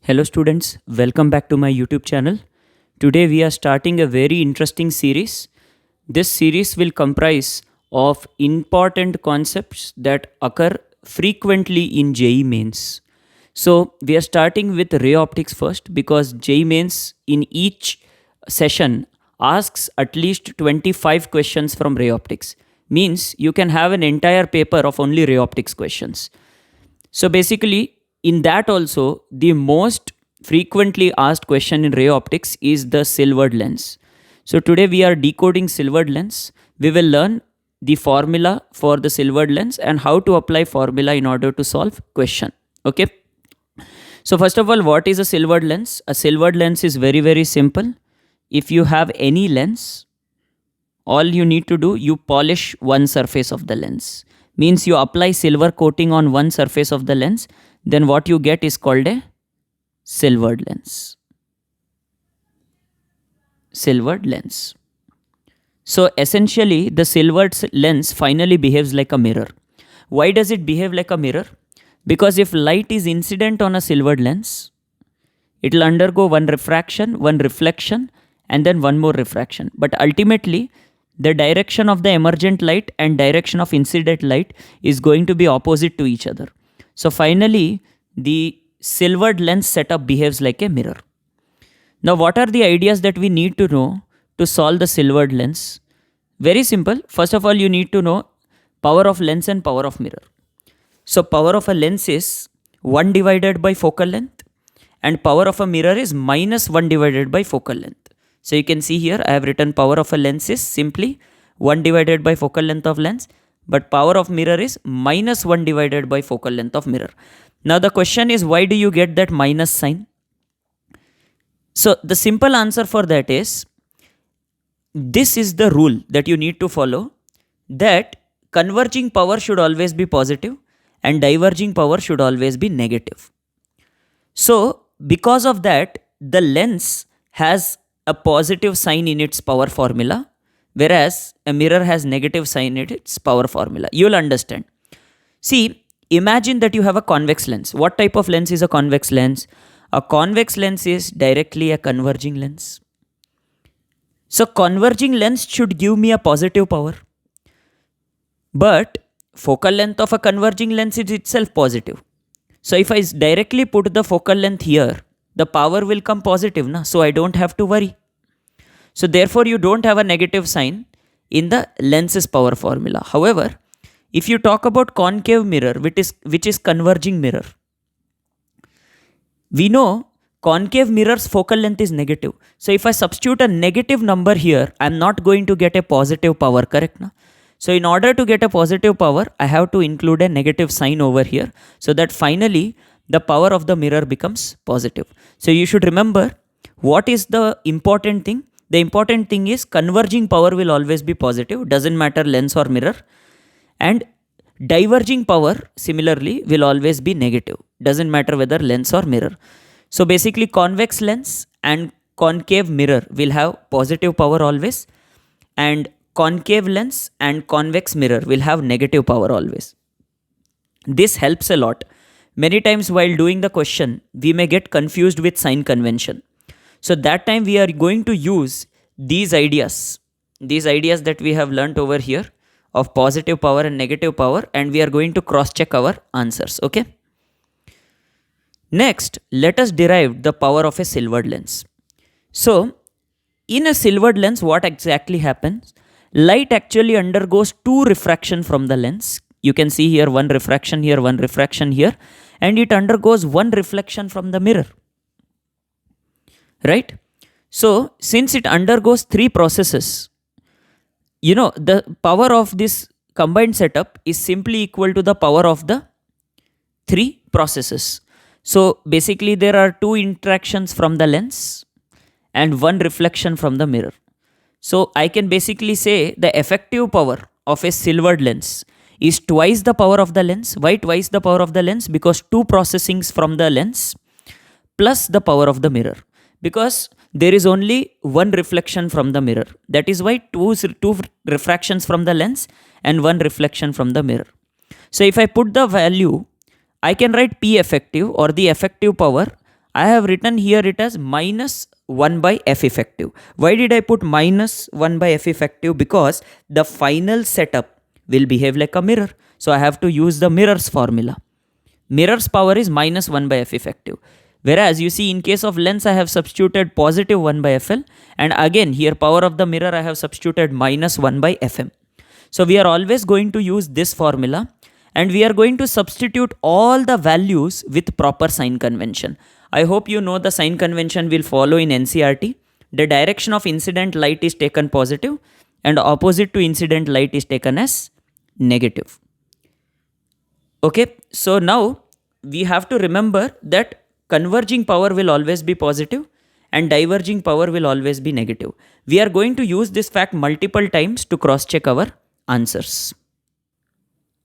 Hello students, welcome back to my YouTube channel. Today we are starting a very interesting series. This series will comprise of important concepts that occur frequently in JEE Mains. So we are starting with ray optics first because JEE Mains in each session asks at least 25 questions from ray optics. Means you can have an entire paper of only ray optics questions. So basically, in that also, the most frequently asked question in ray optics is the silvered lens. So today we are decoding silvered lens. We will learn the formula for the silvered lens and how to apply formula in order to solve question. Okay. So first of all, what is a silvered lens? A silvered lens is very simple. If you have any lens, all you need to do, you polish one surface of the lens. Means you apply silver coating on one surface of the lens, then what you get is called a silvered lens. Silvered lens. So essentially the silvered lens finally behaves like a mirror. Why does it behave like a mirror? Because if light is incident on a silvered lens, it will undergo one refraction, one reflection, and then one more refraction. But ultimately, the direction of the emergent light and direction of incident light is going to be opposite to each other. So finally, the silvered lens setup behaves like a mirror. Now, what are the ideas that we need to know to solve the silvered lens? Very simple. First of all, you need to know power of lens and power of mirror. So power of a lens is 1 divided by focal length and power of a mirror is minus 1 divided by focal length. So you can see here I have written power of a lens is simply 1 divided by focal length of lens, but power of mirror is minus 1 divided by focal length of mirror. Now the question is, why do you get that minus sign? So the simple answer for that is, this is the rule that you need to follow, that converging power should always be positive and diverging power should always be negative. So because of that, the lens has a positive sign in its power formula, whereas a mirror has negative sign in its power formula. You will understand. See, imagine that you have a convex lens. What type of lens is a convex lens? A convex lens is directly a converging lens. So converging lens should give me a positive power. But focal length of a converging lens is itself positive. So if I directly put the focal length here, the power will come positive, na? So I don't have to worry. So therefore you don't have a negative sign in the lens's power formula. However, if you talk about concave mirror, which is converging mirror, we know concave mirror's focal length is negative. So if I substitute a negative number here, I am not going to get a positive power, correct? Na? So in order to get a positive power, I have to include a negative sign over here, so that finally the power of the mirror becomes positive. So you should remember, what is the important thing? The important thing is converging power will always be positive, doesn't matter lens or mirror, and diverging power similarly will always be negative, doesn't matter whether lens or mirror. So basically convex lens and concave mirror will have positive power always, and concave lens and convex mirror will have negative power always. This helps a lot. Many times while doing the question, we may get confused with sign convention. So that time we are going to use these ideas that we have learnt over here of positive power and negative power, and we are going to cross check our answers. Okay. Next, let us derive the power of a silvered lens. So in a silvered lens, what exactly happens? Light actually undergoes two refraction from the lens. You can see here one refraction here, one refraction here, and it undergoes one reflection from the mirror. Right? So since it undergoes three processes, you know, the power of this combined setup is simply equal to the power of the three processes. So basically there are two interactions from the lens and one reflection from the mirror. So I can basically say the effective power of a silvered lens is twice the power of the lens. Why twice the power of the lens? Because two processings from the lens plus the power of the mirror. Because there is only one reflection from the mirror. That is why two refractions from the lens and one reflection from the mirror. So if I put the value, I can write P effective or the effective power I have written here it as minus 1 by F effective. Why did I put minus 1 by F effective? Because the final setup will behave like a mirror. So I have to use the mirror's formula. Mirror's power is minus 1 by F effective. Whereas you see in case of lens I have substituted positive 1 by FL, and again here power of the mirror I have substituted minus 1 by FM. So we are always going to use this formula, and we are going to substitute all the values with proper sign convention. I hope you know the sign convention will follow in NCERT. The direction of incident light is taken positive and opposite to incident light is taken as negative. Okay, so now we have to remember that converging power will always be positive and diverging power will always be negative. We are going to use this fact multiple times to cross check our answers.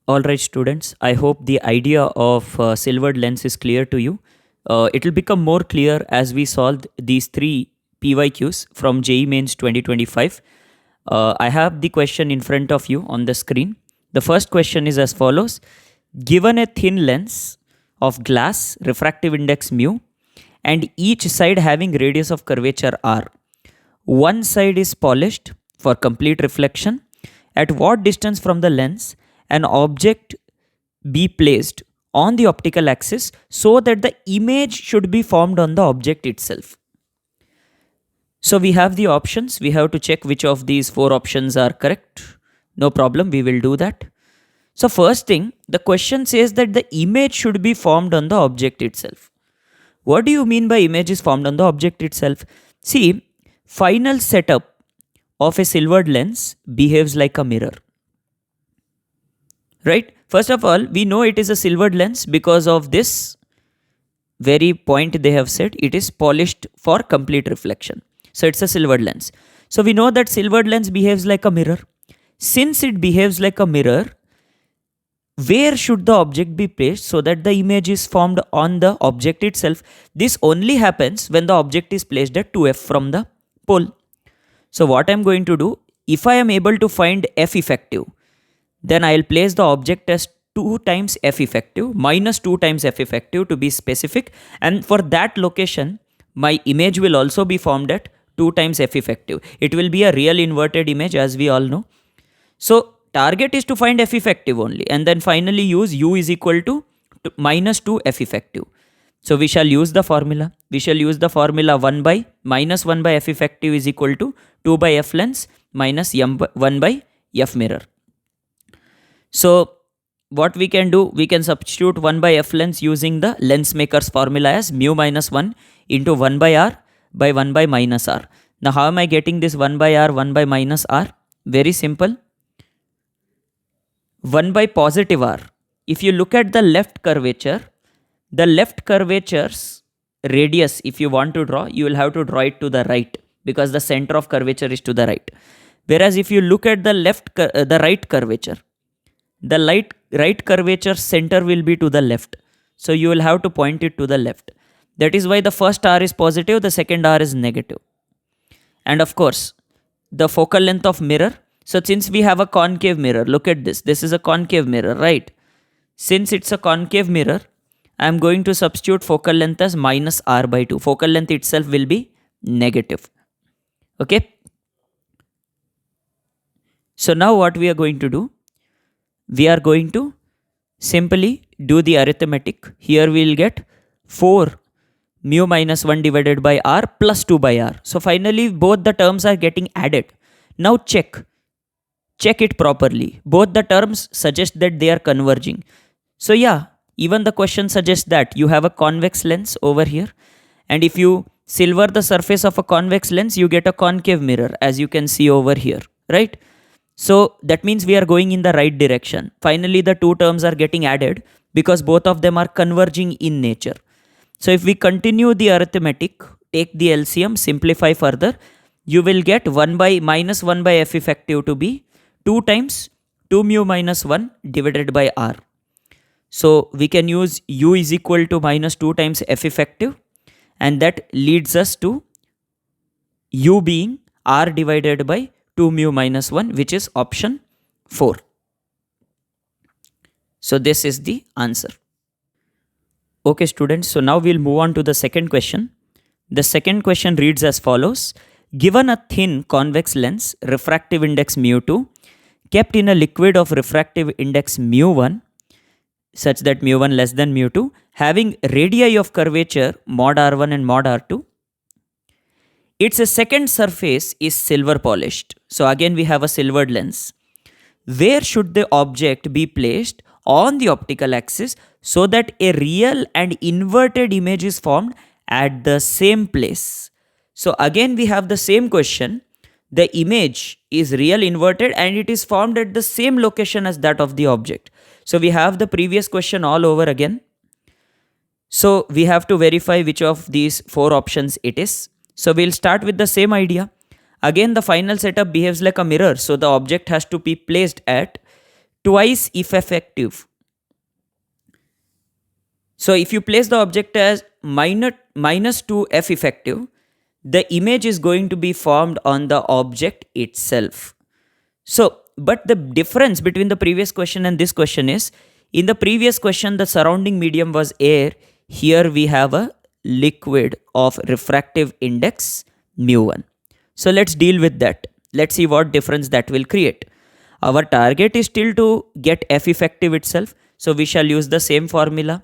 Alright students, I hope the idea of silvered lens is clear to you. It will become more clear as we solve these 3 PYQs from JEE Mains 2025. I have the question in front of you on the screen. The first question is as follows. Given a thin lens of glass, refractive index mu, and each side having radius of curvature r, one side is polished for complete reflection, at what distance from the lens an object be placed on the optical axis so that the image should be formed on the object itself? So we have the options. We have to check which of these 4 options are correct. No problem, we will do that. So first thing, the question says that the image should be formed on the object itself. What do you mean by image is formed on the object itself? See, final setup of a silvered lens behaves like a mirror. Right? First of all, we know it is a silvered lens because of this very point they have said it is polished for complete reflection. So it's a silvered lens. So we know that silvered lens behaves like a mirror. Since it behaves like a mirror, where should the object be placed so that the image is formed on the object itself? This only happens when the object is placed at 2f from the pole. So what I am going to do, if I am able to find f effective, then I will place the object as 2 times f effective, minus 2 times f effective to be specific, and for that location my image will also be formed at 2 times f effective. It will be a real inverted image as we all know. So target is to find f effective only, and then finally use u is equal to minus 2 f effective. So we shall use the formula. We shall use the formula 1 by minus 1 by f effective is equal to 2 by f lens minus 1 by f mirror. So what we can do, we can substitute 1 by f lens using the lens maker's formula as mu minus 1 into 1 by r by 1 by minus r. Now how am I getting this 1 by r, 1 by minus r? Very simple. 1 by positive r. If you look at the left curvature's radius, if you want to draw, you will have to draw it to the right because the center of curvature is to the right. Whereas if you look at the right curvature, the right curvature center will be to the left. So you will have to point it to the left. That is why the first r is positive, the second r is negative. And of course, the focal length of mirror. So since we have a concave mirror, look at this. This is a concave mirror, right? Since it's a concave mirror, I am going to substitute focal length as minus r by 2. Focal length itself will be negative. Okay. So now what we are going to do? We are going to simply do the arithmetic. Here we will get 4 mu minus 1 divided by r plus 2 by r. So finally both the terms are getting added. Now check it properly. Both the terms suggest that they are converging. So yeah, even the question suggests that you have a convex lens over here, and if you silver the surface of a convex lens, you get a concave mirror, as you can see over here, right? So that means we are going in the right direction. Finally, the two terms are getting added because both of them are converging in nature. So if we continue the arithmetic, take the LCM, simplify further, you will get 1 by minus 1 by f effective to be 2 times 2 mu minus 1 divided by r. So we can use u is equal to minus 2 times f effective, and that leads us to u being r divided by 2 mu minus 1, which is option 4. So this is the answer. Okay students, so now we'll move on to the second question. The second question reads as follows. Given a thin convex lens, refractive index mu2, kept in a liquid of refractive index mu1, such that mu1 less than mu2, having radii of curvature mod r1 and mod r2, its second surface is silver polished. So again we have a silvered lens. Where should the object be placed on the optical axis so that a real and inverted image is formed at the same place? So again we have the same question. The image is real inverted and it is formed at the same location as that of the object. So we have the previous question all over again. So we have to verify which of these four options it is. So we'll start with the same idea. Again the final setup behaves like a mirror, so the object has to be placed at twice if effective. So if you place the object as minus 2 f effective, the image is going to be formed on the object itself. So, but the difference between the previous question and this question is, in the previous question the surrounding medium was air, here we have a liquid of refractive index mu1. So let's deal with that. Let's see what difference that will create. Our target is still to get f effective itself. So we shall use the same formula,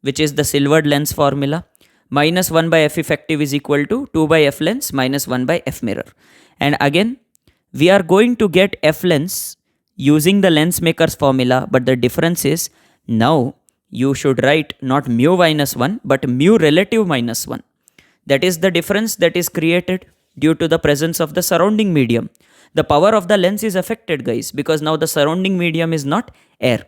which is the silvered lens formula. Minus 1 by f effective is equal to 2 by f lens minus 1 by f mirror. And again, we are going to get f lens using the lens maker's formula, but the difference is now you should write not mu minus 1 but mu relative minus 1. That is the difference that is created due to the presence of the surrounding medium. The power of the lens is affected, guys, because now the surrounding medium is not air.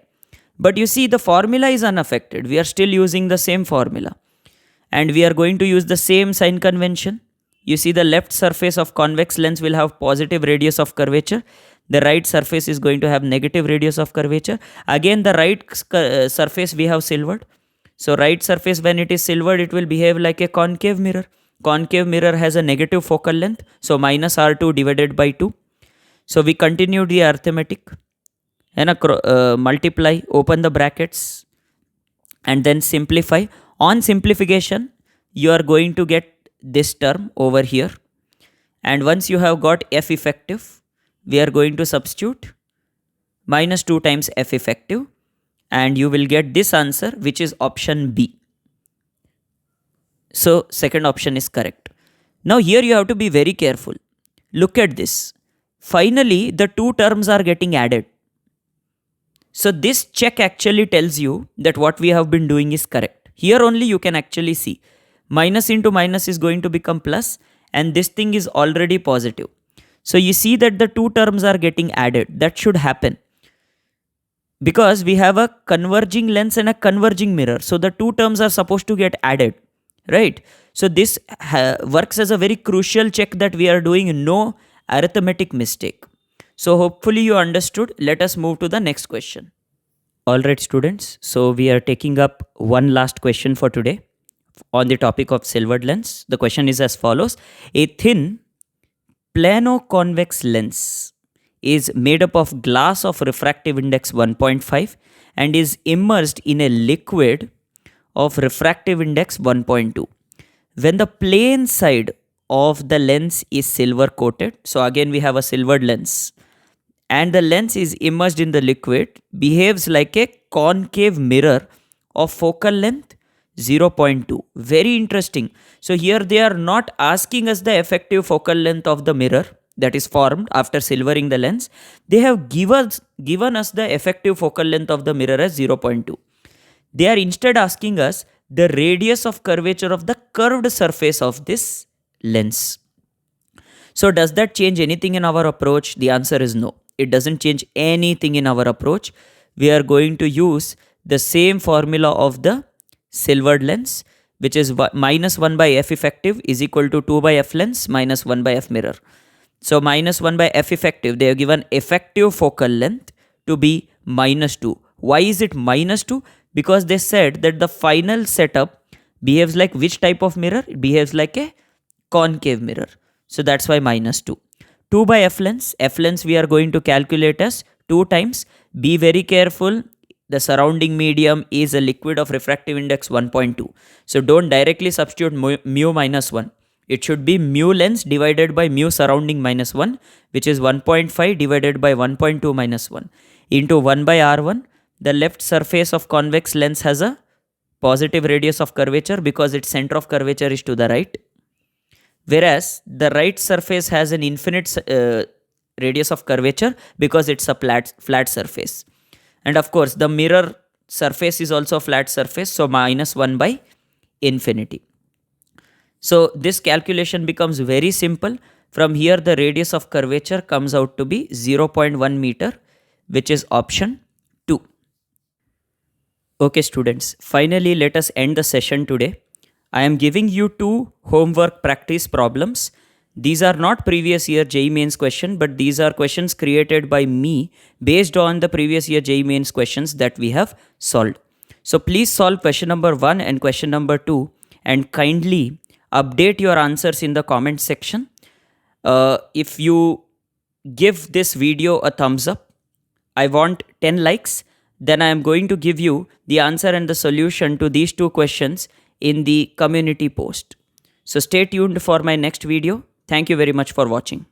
But you see the formula is unaffected. We are still using the same formula. And we are going to use the same sign convention. You see the left surface of convex lens will have positive radius of curvature. The right surface is going to have negative radius of curvature. Again the right surface we have silvered. So right surface, when it is silvered, it will behave like a concave mirror. Concave mirror has a negative focal length. So minus r2 divided by 2. So we continue the arithmetic and multiply, open the brackets and then simplify. On simplification, you are going to get this term over here. And once you have got f effective, we are going to substitute minus 2 times f effective. And you will get this answer, which is option B. So second option is correct. Now here you have to be very careful. Look at this. Finally, the two terms are getting added. So this check actually tells you that what we have been doing is correct. Here only you can actually see minus into minus is going to become plus, and this thing is already positive. So you see that the two terms are getting added. That should happen because we have a converging lens and a converging mirror. So the two terms are supposed to get added, right? So this works as a very crucial check that we are doing no arithmetic mistake. So hopefully you understood. Let us move to the next question. Alright students, so we are taking up one last question for today on the topic of silvered lens. The question is as follows. A thin plano-convex lens is made up of glass of refractive index 1.5 and is immersed in a liquid of refractive index 1.2. When the plane side of the lens is silver coated, so again we have a silvered lens, and the lens is immersed in the liquid, behaves like a concave mirror of focal length 0.2. Very interesting. So here they are not asking us the effective focal length of the mirror that is formed after silvering the lens. They have given us the effective focal length of the mirror as 0.2. They are instead asking us the radius of curvature of the curved surface of this lens. So does that change anything in our approach? The answer is no. It doesn't change anything in our approach. We are going to use the same formula of the silvered lens, which is minus 1 by f effective is equal to 2 by f lens minus 1 by f mirror. So minus 1 by f effective, they have given effective focal length to be minus 2. Why is it minus 2? Because they said that the final setup behaves like which type of mirror? It behaves like a concave mirror. So that's why minus 2. 2 by f lens we are going to calculate as 2 times. Be very careful. the surrounding medium is a liquid of refractive index 1.2. So don't directly substitute mu minus 1. It should be mu lens divided by mu surrounding minus 1, which is 1.5 divided by 1.2 minus 1 into 1 by r1. The left surface of convex lens has a positive radius of curvature because its center of curvature is to the right, whereas the right surface has an infinite radius of curvature because it's a flat surface. And of course, the mirror surface is also a flat surface, so minus 1 by infinity. So this calculation becomes very simple. From here, the radius of curvature comes out to be 0.1 meter, which is option 2. Okay students, finally let us end the session today. I am giving you 2 homework practice problems. These are not previous year JEE Mains question, but these are questions created by me based on the previous year JEE Mains questions that we have solved. So please solve question number 1 and question number 2 and kindly update your answers in the comment section. If you give this video a thumbs up, I want 10 likes, then I am going to give you the answer and the solution to these 2 questions in the community post. So stay tuned for my next video. Thank you very much for watching.